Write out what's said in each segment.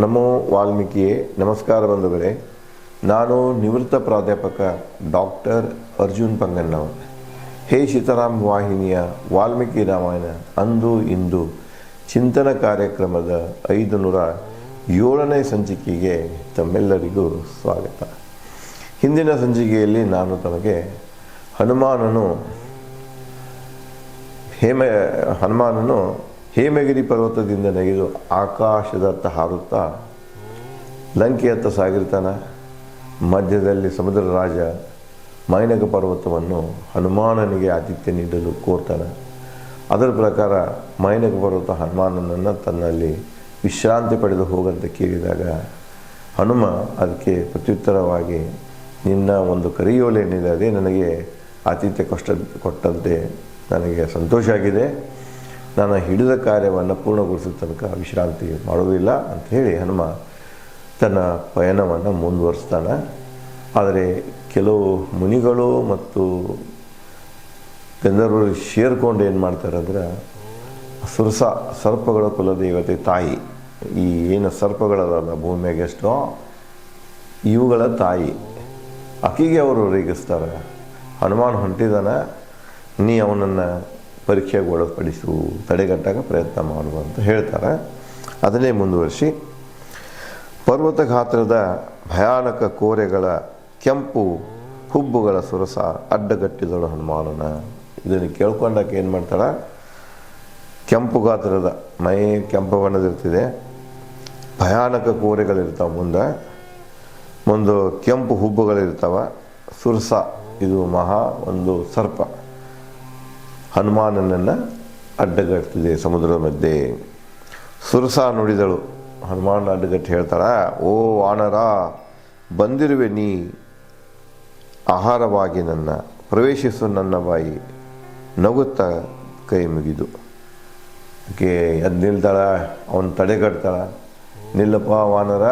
ನಮೋ ವಾಲ್ಮೀಕಿಯೇ. ನಮಸ್ಕಾರ ಬಂಧುಗಳೇ. ನಾನು ನಿವೃತ್ತ ಪ್ರಾಧ್ಯಾಪಕ ಡಾಕ್ಟರ್ ಅರ್ಜುನ್ ಪಂಗನ್ನವ್. ಹೇ ಸೀತಾರಾಮ್ ವಾಹಿನಿಯ ವಾಲ್ಮೀಕಿ ರಾಮಾಯಣ ಅಂದು ಇಂದು ಚಿಂತನ ಕಾರ್ಯಕ್ರಮದ 507ನೇ ಸಂಚಿಕೆಗೆ ತಮ್ಮೆಲ್ಲರಿಗೂ ಸ್ವಾಗತ. ಹಿಂದಿನ ಸಂಚಿಕೆಯಲ್ಲಿ ನಾನು ತಮಗೆ ಹನುಮಾನನು ಹೇಮಗಿರಿ ಪರ್ವತದಿಂದ ನೆಗೆದು ಆಕಾಶದತ್ತ ಹಾರುತ್ತಾ ಲಂಕೆಯತ್ತ ಸಾಗಿರ್ತಾನೆ. ಮಧ್ಯದಲ್ಲಿ ಸಮುದ್ರ ರಾಜ ಮೈನಕ ಪರ್ವತವನ್ನು ಹನುಮಾನನಿಗೆ ಆತಿಥ್ಯ ನೀಡಲು ಕೋರ್ತಾನೆ. ಅದರ ಪ್ರಕಾರ ಮೈನಕ ಪರ್ವತ ಹನುಮಾನನನ್ನು ತನ್ನಲ್ಲಿ ವಿಶ್ರಾಂತಿ ಪಡೆದು ಹೋಗಂತ ಕೇಳಿದಾಗ ಹನುಮ ಅದಕ್ಕೆ ಪ್ರತ್ಯುತ್ತರವಾಗಿ, ನಿನ್ನ ಒಂದು ಕರಿಯೋಲೆಯೇನಿದೆ ಅದೇ ನನಗೆ ಆತಿಥ್ಯ ಕೊಟ್ಟಂತೆ ನನಗೆ ಸಂತೋಷ ಆಗಿದೆ. ನಾನು ಹಿಡಿದ ಕಾರ್ಯವನ್ನು ಪೂರ್ಣಗೊಳಿಸಿದ ತನಕ ವಿಶ್ರಾಂತಿ ಮಾಡೋದಿಲ್ಲ ಅಂತ ಹೇಳಿ ಹನುಮ ತನ್ನ ಪಯಣವನ್ನು ಮುಂದುವರಿಸ್ತಾನೆ. ಆದರೆ ಕೆಲವು ಮುನಿಗಳು ಮತ್ತು ಗಂಧರ್ವರು ಸೇರ್ಕೊಂಡು ಏನು ಮಾಡ್ತಾರೆ ಅಂದರೆ, ಸರ್ಪಗಳ ಕುಲದೇವತೆ ತಾಯಿ, ಈ ಏನು ಸರ್ಪಗಳಲ್ಲ ಭೂಮಿಯಾಗೆ ಎಷ್ಟೋ ಇವುಗಳ ತಾಯಿ, ಆಕೆಗೆ ಅವರು ರೇಗಿಸ್ತಾರೆ. ಹನುಮಾನ್ ಹೊಂಟಿದಾನ, ನೀ ಅವನನ್ನು ಪರೀಕ್ಷೆಗೆ ಒಳಪಡಿಸು, ತಡೆಗಟ್ಟಾಗ ಪ್ರಯತ್ನ ಮಾಡುವ ಅಂತ ಹೇಳ್ತಾರೆ. ಅದನ್ನೇ ಮುಂದುವರಿಸಿ, ಪರ್ವತ ಗಾತ್ರದ ಭಯಾನಕ ಕೋರೆಗಳ ಕೆಂಪು ಹುಬ್ಬುಗಳ ಸುರಸ ಅಡ್ಡಗಟ್ಟಿದಳು ಹನುಮಾನನ. ಇದನ್ನು ಕೇಳ್ಕೊಂಡಾಕ ಏನು ಮಾಡ್ತಾಳೆ, ಕೆಂಪು ಗಾತ್ರದ ಮೈ ಕೆಂಪು ಬಣ್ಣದಿರ್ತಿದೆ, ಭಯಾನಕ ಕೋರೆಗಳಿರ್ತಾವೆ, ಮುಂದೆ ಕೆಂಪು ಹುಬ್ಬುಗಳಿರ್ತಾವೆ. ಸುರಸ ಇದು ಮಹಾ ಒಂದು ಸರ್ಪ ಹನುಮಾನನನ್ನು ಅಡ್ಡಗಟ್ಟಿದೆ ಸಮುದ್ರದ ಮಧ್ಯೆ. ಸುರಸ ನುಡಿದಳು, ಹನುಮಾನ ಅಡ್ಡಗಟ್ಟಿ ಹೇಳ್ತಾಳ, ಓ ವಾನರ, ಬಂದಿರುವೆ ನೀ ಆಹಾರವಾಗಿ ನನ್ನ, ಪ್ರವೇಶಿಸು ನನ್ನ ಬಾಯಿ, ನಗುತ್ತಾ ಕೈ ಮುಗಿದು. ಆಕೆ ಎದ್ದು ನಿಲ್ತಾಳ, ಅವನು ತಡೆಗಟ್ತಾಳ. ನಿಲ್ಲಪ್ಪ ವಾನರ,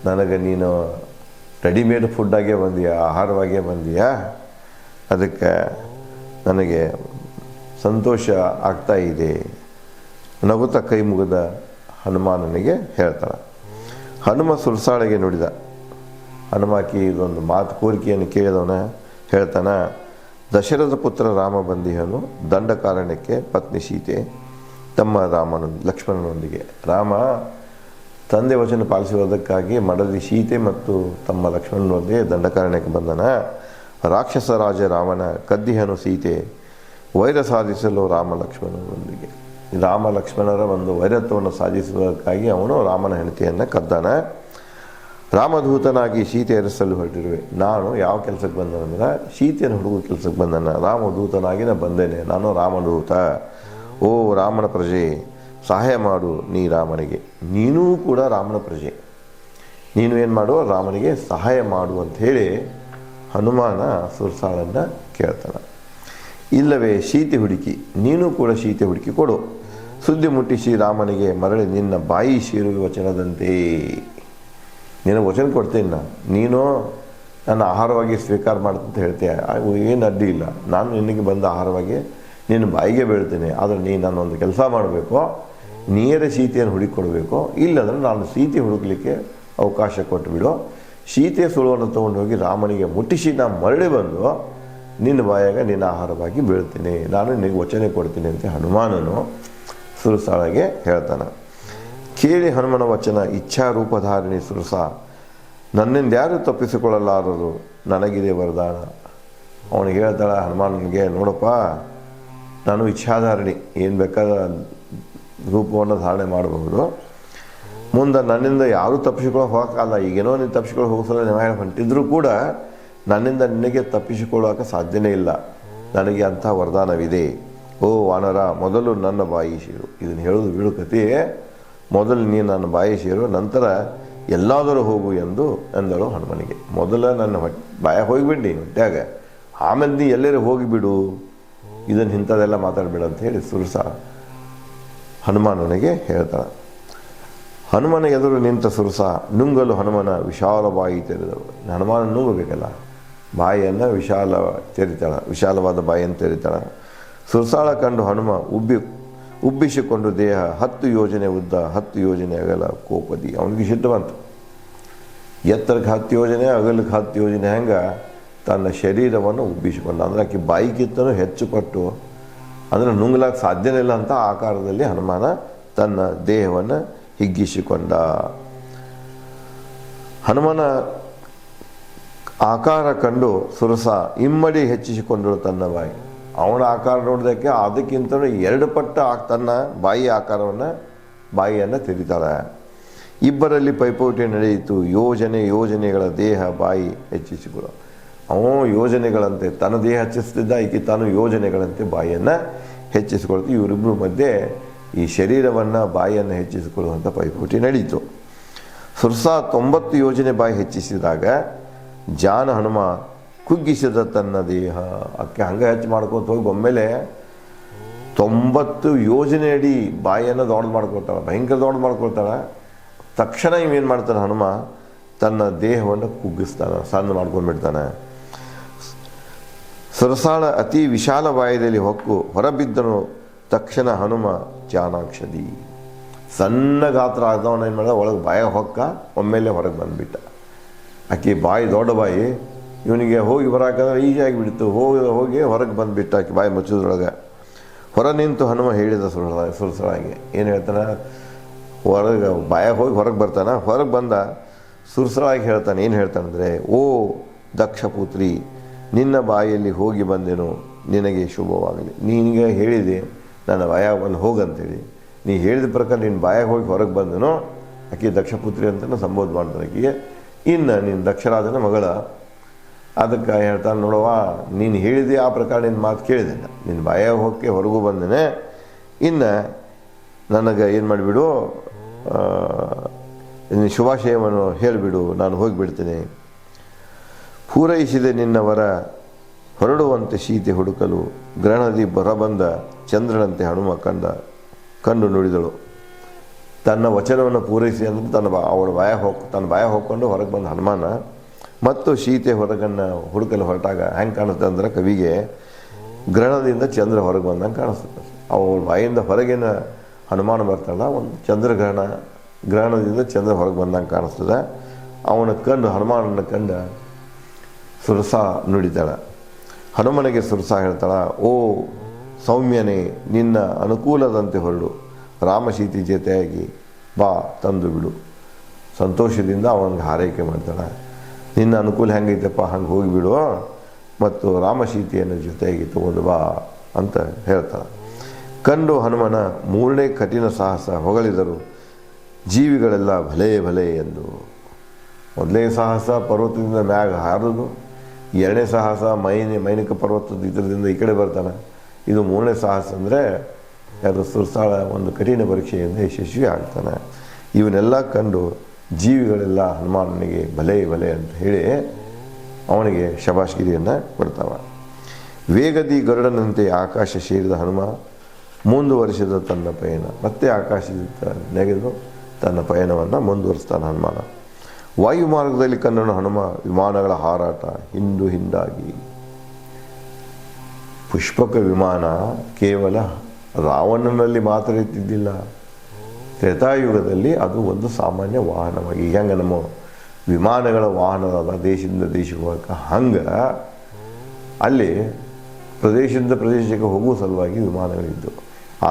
ನನಗೆ ನೀನು ರೆಡಿಮೇಡ್ ಫುಡ್ಡಾಗೇ ಬಂದೀಯಾ, ಆಹಾರವಾಗೇ ಬಂದೀಯಾ, ಅದಕ್ಕೆ ನನಗೆ ಸಂತೋಷ ಆಗ್ತಾ ಇದೆ. ನಗುತ್ತಾ ಕೈ ಮುಗಿದ ಹನುಮಾನನಿಗೆ ಹೇಳ್ತಾಳೆ. ಹನುಮ ಸುರಸಾಳೆಗೆ ನುಡಿದ. ಹನುಮಾಕಿ ಇದೊಂದು ಮಾತು ಕೋರಿಕೆಯನ್ನು ಕೇಳಿದವನ ಹೇಳ್ತಾನ, ದಶರಥ ಪುತ್ರ ರಾಮ ಬಂದಿಹನು, ದಂಡ ಕಾರಣಕ್ಕೆ ಪತ್ನಿ ಸೀತೆ ತಮ್ಮ ಲಕ್ಷ್ಮಣನೊಂದಿಗೆ. ರಾಮ ತಂದೆ ವಚನ ಪಾಲಿಸುವುದಕ್ಕಾಗಿ ಮಡದಿ ಸೀತೆ ಮತ್ತು ತಮ್ಮ ಲಕ್ಷ್ಮಣನೊಂದಿಗೆ ದಂಡಕಾರಣ್ಯಕ್ಕೆ ಬಂದನ. ರಾಕ್ಷಸ ರಾಜ ರಾಮನ ಕದ್ದಿಹನು ಸೀತೆ, ವೈರ ಸಾಧಿಸಲು ರಾಮ ಲಕ್ಷ್ಮಣನೊಂದಿಗೆ. ರಾಮ ಲಕ್ಷ್ಮಣರ ಒಂದು ವೈರತ್ವವನ್ನು ಸಾಧಿಸುವುದಕ್ಕಾಗಿ ಅವನು ರಾಮನ ಹೆಂಡತಿಯನ್ನು ಕದ್ದಾನ. ರಾಮದೂತನಾಗಿ ಸೀತೆ ಎರಸಲು ಹೊರಟಿರುವೆ. ನಾನು ಯಾವ ಕೆಲಸಕ್ಕೆ ಬಂದನಂದ್ರೆ ಸೀತೆಯನ್ನು ಹುಡುಗು ಕೆಲಸಕ್ಕೆ ಬಂದನ. ರಾಮದೂತನಾಗಿ ನಾನು ಬಂದೇನೆ, ನಾನು ರಾಮದೂತ. ಓ ರಾಮನ ಪ್ರಜೆ, ಸಹಾಯ ಮಾಡು ನೀ ರಾಮನಿಗೆ. ನೀನೂ ಕೂಡ ರಾಮನ ಪ್ರಜೆ, ನೀನು ಏನು ಮಾಡು, ರಾಮನಿಗೆ ಸಹಾಯ ಮಾಡು ಅಂತ ಹೇಳಿ ಹನುಮಾನ ಸುರಸಾಳನ್ನು ಕೇಳ್ತಾನೆ. ಇಲ್ಲವೇ ಸೀತೆ ಹುಡುಕಿ, ನೀನು ಕೂಡ ಸೀತೆ ಹುಡುಕಿ ಕೊಡು. ಸುದ್ದಿ ಮುಟ್ಟಿಸಿ ರಾಮನಿಗೆ ಮರಳಿ ನಿನ್ನ ಬಾಯಿ ಸೇರುವ ವಚನದಂತೆ. ನಿನ್ನ ವಚನ ಕೊಡ್ತೇನೆ, ನೀನು ನನ್ನ ಆಹಾರವಾಗಿ ಸ್ವೀಕಾರ ಮಾಡ್ತಂತ ಹೇಳ್ತೇನೆ, ಏನು ಅಡ್ಡಿ ಇಲ್ಲ. ನಾನು ನಿನಗೆ ಬಂದ ಆಹಾರವಾಗಿ ನಿನ್ನ ಬಾಯಿಗೆ ಬೀಳ್ತೇನೆ. ಆದರೆ ನೀನು ನಾನೊಂದು ಕೆಲಸ ಮಾಡಬೇಕು, ನೇರ ಸೀತೆಯನ್ನು ಹುಡುಕಿಕೊಡ್ಬೇಕು. ಇಲ್ಲಂದ್ರೆ ನಾನು ಸೀತೆ ಹುಡುಕಲಿಕ್ಕೆ ಅವಕಾಶ ಕೊಟ್ಟುಬಿಡು. ಸೀತೆ ಸುಳುವನ್ನು ತೊಗೊಂಡು ಹೋಗಿ ರಾಮನಿಗೆ ಮುಟ್ಟಿಸಿ ನಾನು ಮರಳಿ ಬಂದು ನಿನ್ನ ಬಾಯಾಗ ನಿನ್ನ ಆಹಾರವಾಗಿ ಬೀಳ್ತೀನಿ, ನಾನು ನಿನಗೆ ವಚನೆ ಕೊಡ್ತೀನಿ ಅಂತ ಹನುಮಾನನು ಸುರಸಾಳೆಗೆ ಹೇಳ್ತಾನೆ. ಕೇಳಿ ಹನುಮನ ವಚನ ಇಚ್ಛಾರೂಪಧಾರಿಣಿ ಸುರಸ, ನನ್ನಿಂದ ಯಾರು ತಪ್ಪಿಸಿಕೊಳ್ಳಲಾರರು, ನನಗಿದೆ ವರದಾನ. ಅವನಿಗೆ ಹೇಳ್ತಾಳ ಹನುಮಾನನಿಗೆ, ನೋಡಪ್ಪ, ನಾನು ಇಚ್ಛಾಧಾರಣಿ, ಏನು ಬೇಕಾದ ರೂಪವನ್ನು ಧಾರಣೆ ಮಾಡಬಹುದು. ಮುಂದೆ ನನ್ನಿಂದ ಯಾರೂ ತಪ್ಪಿಸಿಕೊಳ್ಳೋ ಹೋಗೋಕ್ಕಲ್ಲ. ಈಗೇನೋ ನೀನು ತಪ್ಪಿಸಿಕೊಳ್ಳೋ ಹೋಗಿಸಲ್ಲ ನೀವು ಹೊಂಟಿದ್ರೂ ಕೂಡ ನನ್ನಿಂದ ನಿನಗೆ ತಪ್ಪಿಸಿಕೊಳ್ಳೋಕೆ ಸಾಧ್ಯನೇ ಇಲ್ಲ. ನನಗೆ ಅಂಥ ವರದಾನವಿದೆ. ಓ ವಾನರ, ಮೊದಲು ನನ್ನ ಬಾಯಿ ಸೇರು. ಇದನ್ನು ಹೇಳೋದು ಬಿಡು ಕಥೆಯೇ, ಮೊದಲು ನೀನು ನನ್ನ ಬಾಯಿ ಸೇರು, ನಂತರ ಎಲ್ಲಾದರೂ ಹೋಗು ಎಂದಳು ಹನುಮನಿಗೆ. ಮೊದಲು ನನ್ನ ಬಾಯ ಹೋಗಿಬಿಡಿ ಹೊಟ್ಟೆಯಾಗ, ಆಮೇಲೆ ನೀ ಎಲ್ಲರೂ ಹೋಗಿಬಿಡು, ಇದನ್ನು ಇಂಥದ್ದೆಲ್ಲ ಮಾತಾಡಬೇಡ ಅಂತ ಹೇಳಿ ಸುರಸ ಹನುಮಾನನಿಗೆ ಹೇಳ್ತಾಳೆ. ಹನುಮನ ಎದುರು ನಿಂತ ಸುರಸ ನುಂಗಲು ಹನುಮನ ವಿಶಾಲ ಬಾಯಿ ತೆರೆದಳು. ಹನುಮಾನ ನುಂಗಬೇಕಲ್ಲ, ಬಾಯಿಯನ್ನು ವಿಶಾಲವಾದ ಬಾಯಿಯನ್ನು ತೆರಿತಾಳೆ. ಸುರಸಾಳ ಕಂಡು ಹನುಮ ಉಬ್ಬಿಸಿಕೊಂಡು ದೇಹ 10 ಯೋಜನೆ ಉದ್ದ 10 ಯೋಜನೆ ಅಗಲ ಕೋಪದಿ. ಅವನಿಗೆ ಸಿಟ್ಟು ಬಂತು. ಎತ್ತರಕ್ಕೆ 10 ಯೋಜನೆ ಅಗಲಕ್ಕೆ 10 ಯೋಜನೆ ಹೆಂಗೆ ತನ್ನ ಶರೀರವನ್ನು ಉಬ್ಬಿಸಿಕೊಂಡ. ಅಂದರೆ ಆಕೆ ಬಾಯಿಗಿಂತನೂ ಹೆಚ್ಚು ಪಟ್ಟು ಅಂದರೆ ನುಂಗ್ಲಾಕ ಸಾಧ್ಯನೇ ಇಲ್ಲ ಅಂತ ಆಕಾರದಲ್ಲಿ ಹನುಮಾನ ತನ್ನ ದೇಹವನ್ನು ಹಿಗ್ಗಿಸಿಕೊಂಡ. ಹನುಮನ ಆಕಾರ ಕಂಡು ಸುರಸ ಇಮ್ಮಡಿ ಹೆಚ್ಚಿಸಿಕೊಂಡಳು ತನ್ನ ಬಾಯಿ. ಅವನ ಆಕಾರ ನೋಡಿದಕ್ಕೆ ಅದಕ್ಕಿಂತಲೂ 2 ಪಟ್ಟು ತನ್ನ ಬಾಯಿ ಬಾಯಿಯನ್ನು ತೆರೀತಾಳೆ. ಇಬ್ಬರಲ್ಲಿ ಪೈಪೋಟಿ ನಡೆಯಿತು. ಯೋಜನೆಗಳ ದೇಹ ಬಾಯಿ ಹೆಚ್ಚಿಸಿಕೊಳ್ಳ. ಅವನು ಯೋಜನೆಗಳಂತೆ ತನ್ನ ದೇಹ ಹೆಚ್ಚಿಸ್ತಿದ್ದ, ಈಕೆ ತಾನು ಯೋಜನೆಗಳಂತೆ ಬಾಯಿಯನ್ನು ಹೆಚ್ಚಿಸಿಕೊಳ್ತು. ಇವರಿಬ್ಬರ ಮಧ್ಯೆ ಈ ಶರೀರವನ್ನು ಬಾಯಿಯನ್ನು ಹೆಚ್ಚಿಸಿಕೊಳ್ಳುವಂಥ ಪೈಪೋಟಿ ನಡೀತು. ಸುರಸ 90 ಯೋಜನೆ ಬಾಯಿ ಹೆಚ್ಚಿಸಿದಾಗ ಜಾನ ಹನುಮ ಕುಗ್ಗಿಸಿದ ತನ್ನ ದೇಹ. ಅಕ್ಕೆ ಹಂಗೆ ಹೆಚ್ಚು ಮಾಡ್ಕೊತ ಹೋಗಿ ಒಮ್ಮೆಲೆ 90 ಯೋಜನೆ ಅಡಿ ಬಾಯಿಯನ್ನು ದೊಡ್ಡ ಮಾಡ್ಕೊಳ್ತಾಳೆ, ಭಯಂಕರ ದೊಡ್ಡ ಮಾಡ್ಕೊಳ್ತಾಳೆ. ತಕ್ಷಣ ಇವೇನು ಮಾಡ್ತಾನೆ ಹನುಮ ತನ್ನ ದೇಹವನ್ನು ಕುಗ್ಗಿಸ್ತಾನೆ, ಸಣ್ಣ ಮಾಡ್ಕೊಂಡ್ಬಿಡ್ತಾನೆ. ಸುರಸಾಳ ಅತಿ ವಿಶಾಲ ಬಾಯದಲ್ಲಿ ಹೊಕ್ಕು ಹೊರಬಿದ್ದನು. ತಕ್ಷಣ ಹನುಮ ಚಾಣಾಕ್ಷದಿ. ಸಣ್ಣ ಗಾತ್ರ ಆದವನ ಏನು ಮಾಡಿದ ಒಳಗೆ ಬಾಯ ಹೊಕ್ಕ ಒಮ್ಮೆಲೆ ಹೊರಗೆ ಬಂದುಬಿಟ್ಟ. ಆಕೆ ಬಾಯಿ ದೊಡ್ಡ ಬಾಯಿ, ಇವನಿಗೆ ಹೋಗಿ ಬರೋಕಂದ್ರೆ ಈಸಿಯಾಗಿ ಬಿಡ್ತು. ಹೋಗಿ ಹೊರಗೆ ಬಂದುಬಿಟ್ಟ. ಆಕೆ ಬಾಯಿ ಮುಚ್ಚೋದ್ರೊಳಗೆ ಹೊರ ನಿಂತು ಹನುಮ ಹೇಳಿದ ಸುರಸಳಾಗಿ ಏನು ಹೇಳ್ತಾನೆ, ಹೊರಗೆ ಬಾಯ ಹೋಗಿ ಹೊರಗೆ ಬರ್ತಾನೆ. ಹೊರಗೆ ಬಂದ ಸುರಸಳಾಗಿ ಹೇಳ್ತಾನೆ. ಏನು ಹೇಳ್ತಾನಂದರೆ, ಓ ದಕ್ಷ ಪುತ್ರಿ, ನಿನ್ನ ಬಾಯಲ್ಲಿ ಹೋಗಿ ಬಂದೆನು, ನಿನಗೆ ಶುಭವಾಗಲಿ. ನಿನಗೆ ಹೇಳಿದೆ ನನ್ನ ಬಾಯಾಗ ಬಂದು ಹೋಗಂತೇಳಿ, ನೀ ಹೇಳಿದ ಪ್ರಕಾರ ನಿನ್ನ ಬಾಯಾಗ ಹೋಗಿ ಹೊರಗೆ ಬಂದೆನೋ. ಆಕೆ ದಕ್ಷಪುತ್ರಿ ಅಂತಲೂ ಸಂಬೋಧ ಮಾಡ್ತಾನೆ ಆಕೆಗೆ. ಇನ್ನು ನೀನು ದಕ್ಷರಾಜನ ಮಗಳ. ಅದಕ್ಕೆ ಹೇಳ್ತಾನೆ, ನೋಡವ್ವ, ನೀನು ಹೇಳಿದೆ ಆ ಪ್ರಕಾರ ನಿನ್ನ ಮಾತು ಕೇಳಿದೆ, ನಿನ್ನ ಬಾಯಾಗ ಹೋಗಿ ಹೊರಗೂ ಬಂದೇನೆ. ಇನ್ನು ನನಗೆ ಏನು ಮಾಡಿಬಿಡು, ಶುಭಾಶಯವನ್ನು ಹೇಳಿಬಿಡು, ನಾನು ಹೋಗಿಬಿಡ್ತೇನೆ. ಪೂರೈಸಿದೆ ನಿನ್ನ ವರ ಹೊರಡುವಂತೆ ಸೀತೆ ಹುಡುಕಲು. ಗ್ರಹಣದಿ ಹೊರಬಂದ ಚಂದ್ರನಂತೆ ಹನುಮ ಕಂಡು ನುಡಿದಳು. ತನ್ನ ವಚನವನ್ನು ಪೂರೈಸಿ ಅಂದರೆ ತನ್ನ ಬಾಯ ಹೋಗ್ಕೊಂಡು ಹೊರಗೆ ಬಂದ ಹನುಮಾನ ಮತ್ತು ಸೀತೆ ಹೊರಗನ್ನು ಹುಡುಕಲು ಹೊರಟಾಗ ಹೆಂಗೆ ಕಾಣುತ್ತೆ ಅಂದ್ರೆ ಕವಿಗೆ ಗ್ರಹಣದಿಂದ ಚಂದ್ರ ಹೊರಗೆ ಬಂದಂಗೆ ಕಾಣಿಸ್ತದೆ. ಅವಳ ಬಾಯಿಂದ ಹೊರಗಿನ ಹನುಮಾನ ಬರ್ತಾಳ, ಒಂದು ಗ್ರಹಣದಿಂದ ಚಂದ್ರ ಹೊರಗೆ ಬಂದಂಗೆ ಕಾಣಿಸ್ತದೆ. ಹನುಮಾನನ ಕಂಡು ಸುರಸ ನುಡಿತಾಳೆ. ಹನುಮನಿಗೆ ಸುರಸ ಹೇಳ್ತಾಳ, ಓ ಸೌಮ್ಯನೇ, ನಿನ್ನ ಅನುಕೂಲದಂತೆ ಹೊರಡು, ರಾಮಸೀತೆ ಜೊತೆಯಾಗಿ ಬಾ, ತಂದು ಬಿಡು. ಸಂತೋಷದಿಂದ ಅವನಿಗೆ ಹಾರೈಕೆ ಮಾಡ್ತಾಳೆ. ನಿನ್ನ ಅನುಕೂಲ ಹೆಂಗೈತಪ್ಪ ಹಂಗೆ ಹೋಗಿಬಿಡು, ಮತ್ತು ರಾಮಸೀತೆಯನ್ನು ಜೊತೆಯಾಗಿ ತಗೊಂಡು ಬಾ ಅಂತ ಹೇಳ್ತಾಳೆ. ಕಂಡು ಹನುಮನ 3ನೇ ಕಠಿಣ ಸಾಹಸ ಹೊಗಳಿದರು ಜೀವಿಗಳೆಲ್ಲ ಭಲೇ ಭಲೇ ಎಂದು. ಮೊದಲನೇ ಸಾಹಸ ಪರ್ವತದಿಂದ ಮ್ಯಾಗ ಹಾರೋದು, 2ನೇ ಸಾಹಸ ಮೈನಿಕ ಪರ್ವತದ ಇದರಿಂದ ಈ ಕಡೆ ಬರ್ತಾನೆ. ಇದು 3ನೇ ಸಾಹಸ ಅಂದರೆ ಯಾರು ಸುರಸಾಳ ಒಂದು ಕಠಿಣ ಪರೀಕ್ಷೆಯಿಂದ ಯಶಸ್ವಿ ಆಗ್ತಾನೆ. ಇವನ್ನೆಲ್ಲ ಕಂಡು ಜೀವಿಗಳೆಲ್ಲ ಹನುಮಾನನಿಗೆ ಭಲೇ ಭಲೇ ಅಂತ ಹೇಳಿ ಅವನಿಗೆ ಶಬಾಷ್ಗಿರಿಯನ್ನು ಕೊಡ್ತಾವ. ವೇಗದಿ ಗರುಡನಂತೆ ಆಕಾಶ ಸೇರಿದ ಹನುಮ ಮುಂದುವರಿಸಿದ ತನ್ನ ಪಯಣ. ಮತ್ತೆ ಆಕಾಶದಿಂದ ನೆಗೆದು ತನ್ನ ಪಯಣವನ್ನು ಮುಂದುವರಿಸ್ತಾನೆ ಹನುಮಾನ. ವಾಯುಮಾರ್ಗದಲ್ಲಿ ಕಂಡನು ಹನುಮ ವಿಮಾನಗಳ ಹಾರಾಟ ಹಿಂದಾಗಿ. ಪುಷ್ಪಕ ವಿಮಾನ ಕೇವಲ ರಾವಣನಲ್ಲಿ ಮಾತ್ರ ಇದ್ದಿದ್ದಿಲ್ಲ. ತ್ರೇತಾಯುಗದಲ್ಲಿ ಅದು ಒಂದು ಸಾಮಾನ್ಯ ವಾಹನವಾಗಿ, ಹೆಂಗೆ ನಮ್ಮ ವಿಮಾನಗಳ ವಾಹನದ ದೇಶದಿಂದ ದೇಶಕ್ಕೆ ಹೋಗಕ್ಕೆ ಹಂಗೆ ಅಲ್ಲಿ ಪ್ರದೇಶದಿಂದ ಪ್ರದೇಶಕ್ಕೆ ಹೋಗುವ ಸಲುವಾಗಿ ವಿಮಾನಗಳಿದ್ದು.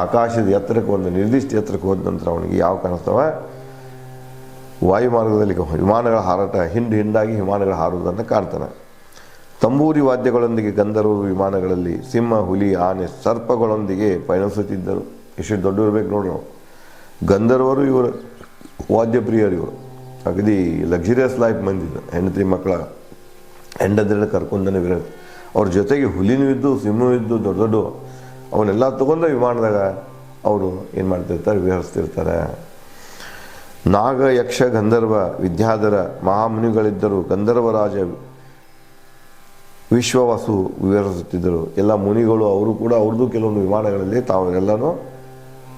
ಆಕಾಶದ ಎತ್ತರಕ್ಕೆ ಒಂದು ನಿರ್ದಿಷ್ಟ ಎತ್ತರಕ್ಕೆ ಹೋದ ನಂತರ ಅವನಿಗೆ ಯಾವ ಕಾಣಿಸ್ತವ, ವಾಯುಮಾರ್ಗದಲ್ಲಿ ವಿಮಾನಗಳ ಹಾರಾಟ ಹಿಂದಾಗಿ ವಿಮಾನಗಳ ಹಾರುವುದನ್ನು ಕಾಣ್ತಾನೆ. ತಂಬೂರಿ ವಾದ್ಯಗಳೊಂದಿಗೆ ಗಂಧರ್ವರು ವಿಮಾನಗಳಲ್ಲಿ ಸಿಂಹ, ಹುಲಿ, ಆನೆ, ಸರ್ಪಗಳೊಂದಿಗೆ ಪಯಣಿಸುತ್ತಿದ್ದರು. ಎಷ್ಟು ದೊಡ್ಡ ಇರಬೇಕು ನೋಡ್ರಿ. ಗಂಧರ್ವರು ಇವರು ವಾದ್ಯಪ್ರಿಯರು, ಇವರು ಅಗದಿ ಲಕ್ಸುರಿಯಸ್ ಲೈಫ್ ಮಂದಿದ್ದು. ಹೆಂಡತಿ ಮಕ್ಕಳ ಹೆಂಡತಿನ ಕರ್ಕೊಂಡನೇ ಇರೋದು. ಅವ್ರ ಜೊತೆಗೆ ಹುಲಿನೂ ಇದ್ದು, ಸಿಂಹನೂ ಇದ್ದು, ದೊಡ್ಡ ಅವನ್ನೆಲ್ಲ ತೊಗೊಂಡು ವಿಮಾನದಾಗ ಅವರು ಏನು ಮಾಡ್ತಿರ್ತಾರೆ, ವಿಹರಿಸ್ತಿರ್ತಾರೆ. ನಾಗ, ಯಕ್ಷ, ಗಂಧರ್ವ, ವಿದ್ಯಾಧರ ಮಹಾಮುನಿಗಳಿದ್ದರು. ಗಂಧರ್ವರಾಜ ವಿಶ್ವವಸು ವಿವರಿಸುತ್ತಿದ್ದರು. ಎಲ್ಲ ಮುನಿಗಳು ಅವರು ಕೂಡ ಅವ್ರದ್ದು ಕೆಲವೊಂದು ವಿಮಾನಗಳಲ್ಲಿ ತಾವೆಲ್ಲನೂ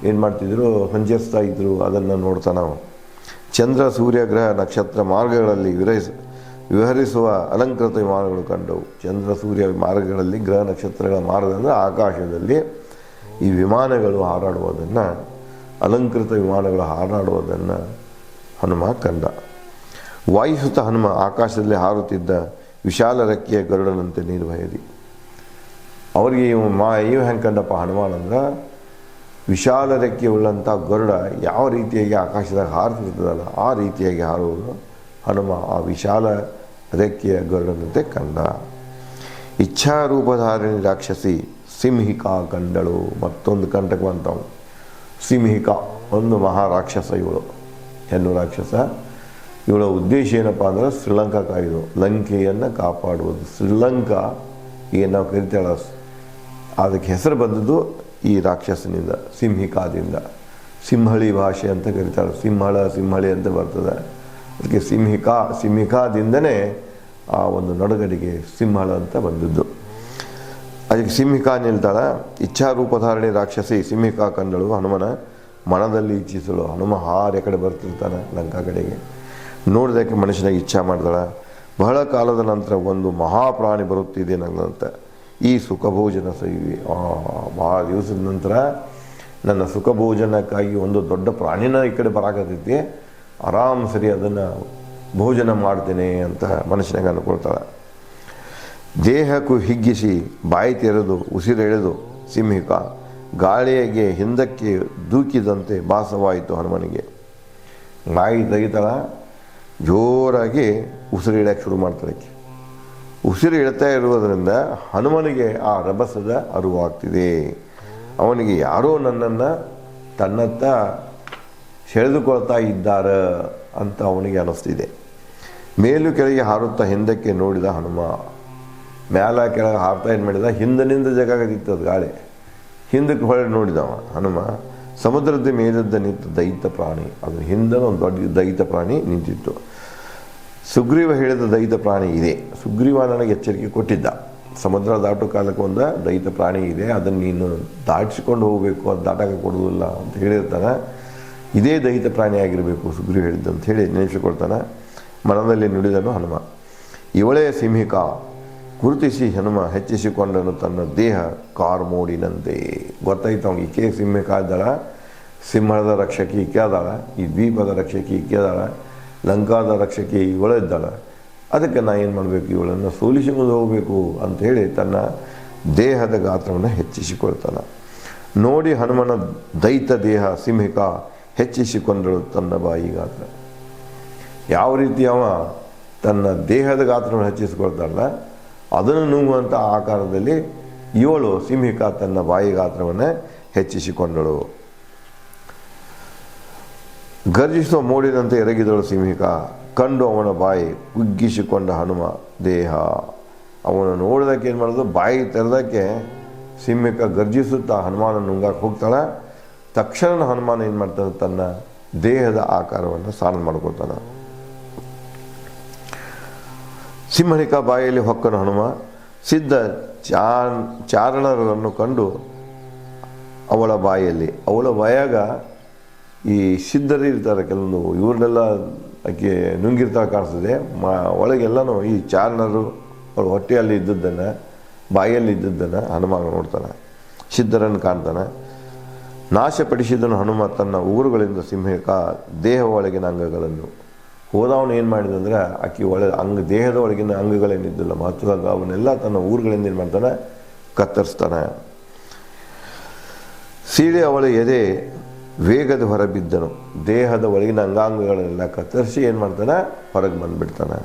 ಏನು ಮಾಡ್ತಿದ್ರು, ಸಂಚರಿಸ್ತಾ ಇದ್ದರು. ಅದನ್ನು ನೋಡ್ತಾ ನಾವು ಚಂದ್ರ, ಸೂರ್ಯ, ಗ್ರಹ, ನಕ್ಷತ್ರ ಮಾರ್ಗಗಳಲ್ಲಿ ವಿಹರಿಸುವ ಅಲಂಕೃತ ವಿಮಾನಗಳು ಕಂಡವು. ಚಂದ್ರ, ಸೂರ್ಯ ಮಾರ್ಗಗಳಲ್ಲಿ, ಗ್ರಹ ನಕ್ಷತ್ರಗಳ ಮಾರ್ಗ ಅಂದರೆ ಆಕಾಶದಲ್ಲಿ ಈ ವಿಮಾನಗಳು ಹಾರಾಡುವುದನ್ನು, ಅಲಂಕೃತ ವಿಮಾನಗಳು ಹಾರಾಡುವುದನ್ನು ಹನುಮ ಕಂಡ. ವಾಯುಸುತ ಹನುಮ ಆಕಾಶದಲ್ಲಿ ಹಾರುತ್ತಿದ್ದ ವಿಶಾಲ ರೆಕ್ಕೆಯ ಗರುಡನಂತೆ ನಿರ್ಭಯದಿ. ಅವರಿಗೆ ಇವು ಹೆಂಗೆ ಕಂಡಪ್ಪ ಹನುಮಾನ್ ಅಂದ್ರೆ, ವಿಶಾಲ ರೆಕ್ಕೆ ಉಳ್ಳಂಥ ಗರುಡ ಯಾವ ರೀತಿಯಾಗಿ ಆಕಾಶದಾಗ ಹಾರುತ್ತಿರ್ತದಲ್ಲ ಆ ರೀತಿಯಾಗಿ ಹಾರುವುದು ಹನುಮ ಆ ವಿಶಾಲ ರೆಕ್ಕೆಯ ಗರುಡನಂತೆ ಕಂಡ. ಇಚ್ಛಾರೂಪಧಾರಿಣಿ ರಾಕ್ಷಸಿ ಸಿಂಹಿಕಾ ಕಂಡಳು. ಮತ್ತೊಂದು ಕಂಟಕವಂತವು ಸಿಂಹಿಕಾ, ಒಂದು ಮಹಾರಾಕ್ಷಸ ಇವಳು, ಹೆಣ್ಣು ರಾಕ್ಷಸ. ಇವಳ ಉದ್ದೇಶ ಏನಪ್ಪ ಅಂದ್ರೆ ಶ್ರೀಲಂಕಾ ಕಾಯ್ದು ಲಂಕೆಯನ್ನು ಕಾಪಾಡುವುದು. ಶ್ರೀಲಂಕಾ ಏನು ನಾವು ಕರಿತಾಳ, ಅದಕ್ಕೆ ಹೆಸರು ಬಂದದ್ದು ಈ ರಾಕ್ಷಸನಿಂದ, ಸಿಂಹಿಕಾದಿಂದ. ಸಿಂಹಳಿ ಭಾಷೆ ಅಂತ ಕರಿತಾಳೆ, ಸಿಂಹಳಿ ಅಂತ ಬರ್ತದೆ. ಅದಕ್ಕೆ ಸಿಂಹಿಕಾದಿಂದನೇ ಆ ಒಂದು ನಡುಗಡಿಗೆ ಸಿಂಹಳ ಅಂತ ಬಂದದ್ದು. ಅದಕ್ಕೆ ಸಿಂಹಿಕಾ ನಿಲ್ತಾಳ. ಇಚ್ಛಾರೂಪಧಾರಣಿ ರಾಕ್ಷಸಿ ಸಿಂಹಿಕಾ ಕಂಡಳು. ಹನುಮನ ಮನದಲ್ಲಿ ಇಚ್ಛಿಸಲು. ಹನುಮ ಹಾರೆ ಕಡೆ ಬರ್ತಿರ್ತಾನೆ ಲಂಕಾ ಕಡೆಗೆ. ನೋಡಿದಕ್ಕೆ ಮನುಷ್ಯನಾಗಿ ಇಚ್ಛಾ ಮಾಡ್ತಾಳೆ. ಬಹಳ ಕಾಲದ ನಂತರ ಒಂದು ಮಹಾಪ್ರಾಣಿ ಬರುತ್ತಿದೆ ನನ್ನಂತೆ. ಈ ಸುಖಭೋಜನ ಸೈವಿ. ಭಾಳ ದಿವಸದ ನಂತರ ನನ್ನ ಸುಖಭೋಜನಕ್ಕಾಗಿ ಒಂದು ದೊಡ್ಡ ಪ್ರಾಣಿನ ಈ ಕಡೆ ಬರಾಕತ್ತೈತಿ, ಆರಾಮ್ ಸರಿ ಅದನ್ನು ಭೋಜನ ಮಾಡ್ತೇನೆ ಅಂತ ಮನುಷ್ಯನಾಗ ಅನ್ಕೊಳ್ತಾಳೆ. ದೇಹಕ್ಕೂ ಹಿಗ್ಗಿಸಿ ಬಾಯಿ ತೆರೆದು ಉಸಿರೆಳೆದು ಸಿಂಹಿಕ ಗಾಳಿಗೆ ಹಿಂದಕ್ಕೆ ದೂಕಿದಂತೆ ಭಾಸವಾಯಿತು ಹನುಮನಿಗೆ. ಬಾಯಿ ತೆಗಿತಾಳ, ಜೋರಾಗಿ ಉಸಿರು ಇಳಕ್ಕೆ ಶುರು ಮಾಡ್ತಾಳೆ. ಉಸಿರು ಇಳ್ತಾ ಇರುವುದರಿಂದ ಹನುಮನಿಗೆ ಆ ರಭಸದ ಅರಿವಾಗ್ತಿದೆ. ಅವನಿಗೆ ಯಾರೋ ನನ್ನನ್ನು ತನ್ನತ್ತ ಸೆಳೆದುಕೊಳ್ತಾ ಇದ್ದಾರೆ ಅಂತ ಅವನಿಗೆ ಅನ್ನಿಸ್ತಿದೆ. ಮೇಲು ಕೆಳಗೆ ಹಾರುತ್ತಾ ಹಿಂದಕ್ಕೆ ನೋಡಿದ ಹನುಮ. ಮ್ಯಾಲ ಕೆಳಗೆ ಹಾರ್ತಾ ಏನು ಮಾಡಿದ, ಹಿಂದಿನಿಂದ ಜಗಾಗದಿತ್ತು ಅದು ಗಾಳಿ. ಹಿಂದಕ್ಕೆ ಹೊಳೆ ನೋಡಿದವ ಹನುಮ. ಸಮುದ್ರದ ಮೇಲಿದ್ದ ನಿಂತ ದೈತ್ಯ ಪ್ರಾಣಿ, ಅದ್ರ ಹಿಂದೆ ಒಂದು ದೊಡ್ಡ ದೈತ್ಯ ಪ್ರಾಣಿ ನಿಂತಿತ್ತು. ಸುಗ್ರೀವ ಹೇಳಿದ ದೈತ್ಯ ಪ್ರಾಣಿ ಇದೆ. ಸುಗ್ರೀವ ನನಗೆ ಎಚ್ಚರಿಕೆ ಕೊಟ್ಟಿದ್ದ, ಸಮುದ್ರ ದಾಟೋ ಕಾಲಕ್ಕೆ ಒಂದು ದೈತ್ಯ ಪ್ರಾಣಿ ಇದೆ, ಅದನ್ನು ನೀನು ದಾಟಿಸಿಕೊಂಡು ಹೋಗಬೇಕು, ಅದು ದಾಟಕ್ಕೆ ಕೊಡುವುದಿಲ್ಲ ಅಂತ ಹೇಳಿರ್ತಾನೆ. ಇದೇ ದೈತ್ಯ ಪ್ರಾಣಿ ಆಗಿರಬೇಕು ಸುಗ್ರೀವ ಹೇಳಿದ್ದು ಅಂತ ಹೇಳಿ ನೆನೆಸಿಕೊಳ್ತಾನೆ. ಮನದಲ್ಲಿ ನುಡಿದನು ಹನುಮ. ಇವಳೇ ಸಿಂಹಿಕಾ ಗುರುತಿಸಿ ಹನುಮ ಹೆಚ್ಚಿಸಿಕೊಂಡನು ತನ್ನ ದೇಹ ಕಾರ್ಮೋಡಿನಂತೆ. ಗೊತ್ತಾಯ್ತು ಅವ್ನು, ಈಕೆ ಸಿಂಹಿಕಾ ಇದ್ದಾಳ, ಸಿಂಹದ ರಕ್ಷಕಿ ಈಕೆ ಅದಾಳ, ಈ ದ್ವೀಪದ ರಕ್ಷಕಿ ಈಕೆ ಅದಾಳ, ಲಂಕಾದ ರಕ್ಷಕಿ ಇವಳೇ ಇದ್ದಾಳೆ. ಅದಕ್ಕೆ ನಾ ಏನು ಮಾಡಬೇಕು, ಇವಳನ್ನು ಸೋಲಿಸಿಕೊಂಡು ಹೋಗಬೇಕು ಅಂಥೇಳಿ ತನ್ನ ದೇಹದ ಗಾತ್ರವನ್ನು ಹೆಚ್ಚಿಸಿಕೊಳ್ತಾನೆ. ನೋಡಿ ಹನುಮನ ದೈತ್ಯ ದೇಹ ಸಿಂಹಿಕಾ ಹೆಚ್ಚಿಸಿಕೊಂಡಳು ತನ್ನ ಬಾಯಿ ಗಾತ್ರ. ಯಾವ ರೀತಿ ಅವ ತನ್ನ ದೇಹದ ಗಾತ್ರವನ್ನು ಹೆಚ್ಚಿಸಿಕೊಳ್ತಾರಲ್ಲ ಅದನ್ನು ನುಂಗುವಂಥ ಆಕಾರದಲ್ಲಿ ಇವಳು ಸಿಂಹಿಕಾ ತನ್ನ ಬಾಯಿ ಗಾತ್ರವನ್ನು ಹೆಚ್ಚಿಸಿಕೊಂಡಳು. ಗರ್ಜಿಸುವ ಮೋಡಿನಂತೆ ಎರಗಿದಳು ಸಿಂಹಿಕಾ. ಕಂಡು ಅವನ ಬಾಯಿ ಕುಗ್ಗಿಸಿಕೊಂಡ ಹನುಮ ದೇಹ. ಅವನು ನೋಡಿದಕ್ಕೆ ಏನು ಮಾಡೋದು, ಬಾಯಿ ತೆರೆದಕ್ಕೆ ಸಿಂಹಿಕಾ ಗರ್ಜಿಸುತ್ತಾ ಹನುಮಾನ ನುಂಗಾಕೆ ಹೋಗ್ತಾಳೆ. ತಕ್ಷಣ ಹನುಮಾನ ಏನು ಮಾಡ್ತಾನೆ, ತನ್ನ ದೇಹದ ಆಕಾರವನ್ನು ಸಾಧನೆ ಮಾಡ್ಕೊಳ್ತಾನೆ. ಸಿಂಹಳಿಕಾ ಬಾಯಲ್ಲಿ ಹೊಕ್ಕನು ಹನುಮ. ಸಿದ್ಧ ಚಾರಣರನ್ನು ಕಂಡು ಅವಳ ಬಾಯಲ್ಲಿ, ಅವಳ ಬಾಯಾಗ ಈ ಸಿದ್ಧರು ಇರ್ತಾರೆ ಕೆಲವೊಂದು, ಇವ್ರನ್ನೆಲ್ಲ ಆಕೆ ನುಂಗಿರ್ತಾಳೆ ಕಾಣಿಸ್ತದೆ. ಒಳಗೆಲ್ಲನೂ ಈ ಚಾರಣರು ಅವಳ ಹೊಟ್ಟೆಯಲ್ಲಿ ಇದ್ದದ್ದನ್ನು, ಬಾಯಲ್ಲಿ ಇದ್ದದ್ದನ್ನು ಹನುಮಾನ ನೋಡ್ತಾನೆ, ಸಿದ್ಧರನ್ನು ಕಾಣ್ತಾನೆ. ನಾಶಪಡಿಸಿದನು ಹನುಮ ತನ್ನ ಉಗುರುಗಳಿಂದ ಸಿಂಹಿಕಾ ದೇಹ ಒಳಗಿನ ಅಂಗಗಳನ್ನು. ಹೋದವನು ಏನು ಮಾಡಿದಂದ್ರೆ ಆಕೆ ದೇಹದ ಒಳಗಿನ ಅಂಗಗಳೇನಿದ್ದಿಲ್ಲ ಮಹತ್ವದಾಗ ಅವನ್ನೆಲ್ಲ ತನ್ನ ಊರುಗಳಿಂದ ಏನು ಮಾಡ್ತಾನೆ, ಕತ್ತರಿಸ್ತಾನೆ. ಸೀಳೆ ಅವಳ ಎದೆ ವೇಗದ ಹೊರಬಿದ್ದನು. ದೇಹದ ಒಳಗಿನ ಅಂಗಾಂಗಗಳನ್ನೆಲ್ಲ ಕತ್ತರಿಸಿ ಏನು ಮಾಡ್ತಾನೆ, ಹೊರಗೆ ಬಂದುಬಿಡ್ತಾನೆ.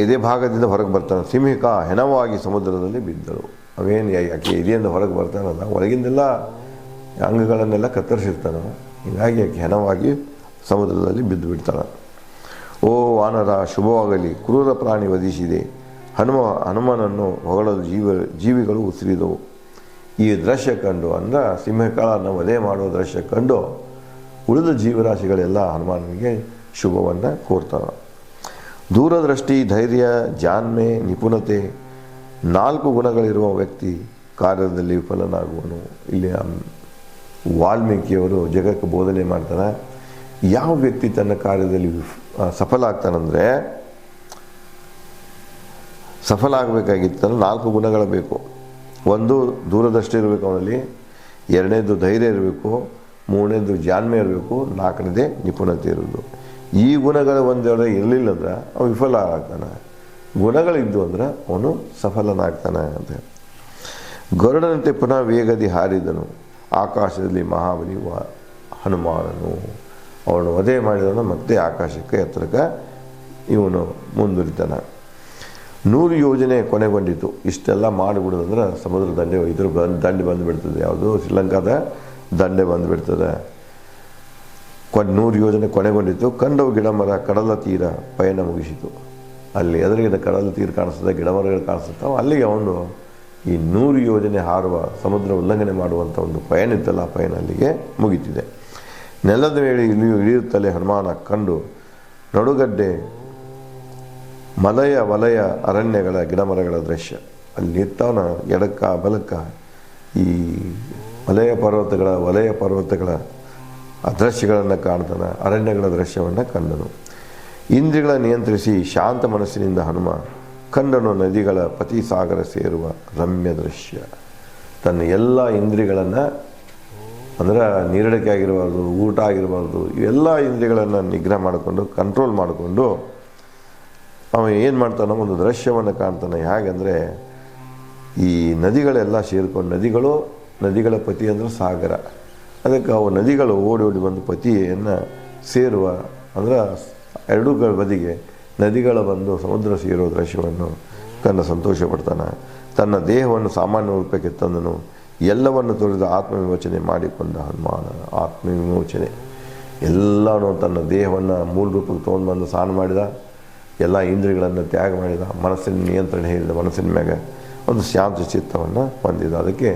ಎದೆ ಭಾಗದಿಂದ ಹೊರಗೆ ಬರ್ತಾನೆ. ಸಿಂಹಿಕಾ ಹೆಣವಾಗಿ ಸಮುದ್ರದಲ್ಲಿ ಬಿದ್ದಳು. ಅವೇನು ಆಕೆ ಎದೆಯಿಂದ ಹೊರಗೆ ಬರ್ತಾನಲ್ಲ, ಒಳಗಿಂದೆಲ್ಲ ಅಂಗಗಳನ್ನೆಲ್ಲ ಕತ್ತರಿಸಿರ್ತಾನೆ. ಹೀಗಾಗಿ ಆಕೆ ಹೆಣವಾಗಿ ಸಮುದ್ರದಲ್ಲಿ ಬಿದ್ದು ಬಿಡ್ತಾಳೆ. ಓ ವಾನರ ಶುಭವಾಗಲಿ, ಕ್ರೂರ ಪ್ರಾಣಿ ವಧಿಸಿದೆ. ಹನುಮನನ್ನು ಹೊಗಳಲು ಜೀವಿಗಳು ಉಸಿರಿದವು. ಈ ದೃಶ್ಯ ಕಂಡು ಅಂದ್ರೆ ಸಿಂಹಕಾಳನ್ನು ವಧೆ ಮಾಡುವ ದೃಶ್ಯ ಕಂಡು ಉಳಿದ ಜೀವರಾಶಿಗಳೆಲ್ಲ ಹನುಮಾನನಿಗೆ ಶುಭವನ್ನು ಕೋರ್ತಾವೆ. ದೂರದೃಷ್ಟಿ, ಧೈರ್ಯ, ಜಾಣ್ಮೆ, ನಿಪುಣತೆ 4 ಗುಣಗಳಿರುವ ವ್ಯಕ್ತಿ ಕಾರ್ಯದಲ್ಲಿ ವಿಫಲನಾಗುವನು. ಇಲ್ಲಿ ವಾಲ್ಮೀಕಿಯವರು ಜಗಕ್ಕೆ ಬೋಧನೆ ಮಾಡ್ತಾರೆ. ಯಾವ ವ್ಯಕ್ತಿ ತನ್ನ ಕಾರ್ಯದಲ್ಲಿ ಸಫಲ ಆಗ್ತಾನಂದರೆ, ಸಫಲ ಆಗಬೇಕಾಗಿತ್ತಂದ್ರೆ 4 ಗುಣಗಳು ಬೇಕು. ಒಂದು ದೂರದೃಷ್ಟಿ ಇರಬೇಕು ಅವನಲ್ಲಿ, ಎರಡನೇದು ಧೈರ್ಯ ಇರಬೇಕು, ಮೂರನೇದು ಜಾಣ್ಮೆ ಇರಬೇಕು, ನಾಲ್ಕನೇದೇ ನಿಪುಣತೆ ಇರೋದು. ಈ ಗುಣಗಳು ಒಂದೆರಡು ಇರಲಿಲ್ಲ ಅಂದ್ರೆ ಅವನು ವಿಫಲ ಆಗ್ತಾನೆ, ಗುಣಗಳಿದ್ದು ಅಂದ್ರೆ ಅವನು ಸಫಲನಾಗ್ತಾನೆ ಅಂತ. ಗರುಡನಂತೆ ಪುನಃ ವೇಗದಿ ಹಾರಿದನು ಆಕಾಶದಲ್ಲಿ ಮಹಾಬಲಿ ಹನುಮಾನನು. ಅವನು ವಧೆ ಮಾಡಿದವನು ಮತ್ತೆ ಆಕಾಶಕ್ಕೆ ಎತ್ತರಕ್ಕೆ ಇವನು ಮುಂದುವರಿತಾನೆ. 100 ಯೋಜನೆ ಕೊನೆಗೊಂಡಿತು. ಇಷ್ಟೆಲ್ಲ ಮಾಡಿಬಿಡೋದಂದ್ರೆ ಸಮುದ್ರ ದಂಡೆ ಇದ್ರ ದಂಡೆ ಬಂದುಬಿಡ್ತದೆ, ಯಾವುದು ಶ್ರೀಲಂಕಾದ ದಂಡೆ ಬಂದುಬಿಡ್ತದೆ. 100 ಯೋಜನೆ ಕೊನೆಗೊಂಡಿತು. ಕಂಡವು ಗಿಡಮರ ಕಡಲ ತೀರ ಪಯಣ ಮುಗಿಸಿತು. ಅಲ್ಲಿ ಎದುರಿಗೆ ಕಡಲ ತೀರ ಕಾಣಿಸ್ತದೆ, ಗಿಡಮರಗಳು ಕಾಣಿಸ್ತಾವೆ. ಅಲ್ಲಿಗೆ ಅವನು ಈ 100 ಯೋಜನೆ ಹಾರುವ ಸಮುದ್ರ ಉಲ್ಲಂಘನೆ ಮಾಡುವಂಥ ಒಂದು ಪಯಣ ಇತ್ತಲ್ಲ, ಆ ಪಯಣ ಅಲ್ಲಿಗೆ ಮುಗಿತಿದೆ. ನೆಲದ ಮೇಲೆ ಇಳಿಯುತ್ತಲೇ ಹನುಮಾನ ಕಂಡು ನಡುಗಡ್ಡೆ ಮಲಯ ವಲಯ ಅರಣ್ಯಗಳ ಗಿಡಮರಗಳ ದೃಶ್ಯ. ಅಲ್ಲಿ ನಿಂತವನ ಎಡಕ್ಕ ಬಲಕ್ಕ ಈ ವಲಯ ಪರ್ವತಗಳ ಆ ದೃಶ್ಯಗಳನ್ನು ಕಾಣ್ತಾನೆ, ಅರಣ್ಯಗಳ ದೃಶ್ಯವನ್ನು ಕಂಡನು. ಇಂದ್ರಿಯಗಳ ನಿಯಂತ್ರಿಸಿ ಶಾಂತ ಮನಸ್ಸಿನಿಂದ ಹನುಮ ಕಂಡನು ನದಿಗಳ ಪತಿಸಾಗರ ಸೇರುವ ರಮ್ಯ ದೃಶ್ಯ. ತನ್ನ ಎಲ್ಲ ಇಂದ್ರಿಯಗಳನ್ನು ಅಂದ್ರೆ ನೀರಡಿಕೆ ಆಗಿರಬಾರ್ದು, ಊಟ ಆಗಿರಬಾರ್ದು, ಇವೆಲ್ಲ ಇಂದ್ರಿಯಗಳನ್ನು ನಿಗ್ರಹ ಮಾಡಿಕೊಂಡು ಕಂಟ್ರೋಲ್ ಮಾಡಿಕೊಂಡು ಅವನು ಏನು ಮಾಡ್ತಾನೋ ಒಂದು ದೃಶ್ಯವನ್ನು ಕಾಣ್ತಾನೆ. ಹೇಗೆಂದರೆ ಈ ನದಿಗಳೆಲ್ಲ ಸೇರಿಕೊಂಡು, ನದಿಗಳ ಪತಿ ಅಂದರೆ ಸಾಗರ, ಅದಕ್ಕೆ ಅವು ನದಿಗಳು ಓಡಿ ಬಂದು ಪತಿಯನ್ನು ಸೇರುವ ಅಂದರೆ ಎರಡೂ ಬದಿಗೆ ನದಿಗಳ ಬಂದು ಸಮುದ್ರ ಸೇರೋ ದೃಶ್ಯವನ್ನು ಕಂಡು ಸಂತೋಷ ಪಡ್ತಾನೆ. ತನ್ನ ದೇಹವನ್ನು ಸಾಮಾನ್ಯ ರೂಪಕ್ಕೆ ತಂದನು. ಎಲ್ಲವನ್ನು ತೊರೆದು ಆತ್ಮವಿಮೋಚನೆ ಮಾಡಿಕೊಂಡ ಹನುಮಾನ. ಆತ್ಮವಿಮೋಚನೆ ಎಲ್ಲನೂ ತನ್ನ ದೇಹವನ್ನು ಮೂಲ ರೂಪಕ್ಕೆ ತೊಗೊಂಡು ಬಂದು ಸ್ನಾನ ಮಾಡಿದ, ಎಲ್ಲ ಇಂದ್ರಿಯಗಳನ್ನು ತ್ಯಾಗ ಮಾಡಿದ, ಮನಸ್ಸಿನ ನಿಯಂತ್ರಣ ಹೇಳಿದ, ಮನಸ್ಸಿನ ಮ್ಯಾಗ ಒಂದು ಶಾಂತ ಚಿತ್ತವನ್ನು ಹೊಂದಿದ. ಅದಕ್ಕೆ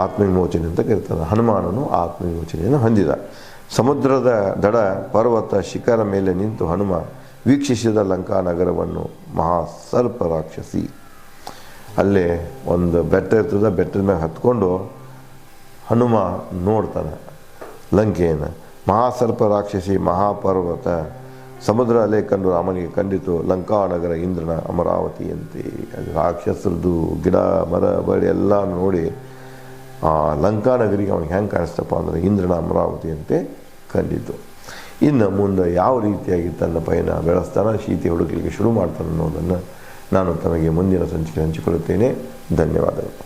ಆತ್ಮವಿಮೋಚನೆ ಅಂತ ಕರೀತಾರೆ. ಹನುಮಾನನು ಆತ್ಮವಿಮೋಚನೆಯನ್ನು ಹೊಂದಿದ. ಸಮುದ್ರದ ದಡ ಪರ್ವತ ಶಿಖರ ಮೇಲೆ ನಿಂತು ಹನುಮ ವೀಕ್ಷಿಸಿದ ಲಂಕಾ ನಗರವನ್ನು ಮಹಾಸರ್ಪ ರಾಕ್ಷಸಿ. ಅಲ್ಲೇ ಒಂದು ಬೆಟ್ಟ ಇರ್ತದೆ, ಬೆಟ್ಟದ ಮೇಲೆ ಹತ್ಕೊಂಡು ಹನುಮ ನೋಡ್ತಾನೆ ಲಂಕೆಯನ್ನು. ಮಹಾಸರ್ಪ ರಾಕ್ಷಸಿ ಮಹಾಪರ್ವತ ಸಮುದ್ರ ಅಲೆ ಕಂಡು ರಾಮನಿಗೆ ಕಂಡಿತು ಲಂಕಾ ನಗರ ಇಂದ್ರನ ಅಮರಾವತಿಯಂತೆ. ಅದು ರಾಕ್ಷಸರದ್ದು ಗಿಡ ಮರ ಬಡಿ ಎಲ್ಲ ನೋಡಿ ಆ ಲಂಕಾ ನಗರಿಗೆ ಅವನಿಗೆ ಹೆಂಗೆ ಕಾಣಿಸ್ತಪ್ಪ ಅಂದರೆ ಇಂದ್ರನ ಅಮರಾವತಿಯಂತೆ ಕಂಡಿತು. ಇನ್ನು ಮುಂದೆ ಯಾವ ರೀತಿಯಾಗಿ ತನ್ನ ಪಯಣ ಬೆಳೆಸ್ತಾನೆ, ಸೀತೆ ಹುಡುಕಲಿಕ್ಕೆ ಶುರು ಮಾಡ್ತಾನೆ ಅನ್ನೋದನ್ನು ನಾನು ತಮಗೆ ಮುಂದಿನ ಸಂಚಿಕೆ ಹಂಚಿಕೊಳ್ಳುತ್ತೇನೆ. ಧನ್ಯವಾದಗಳು.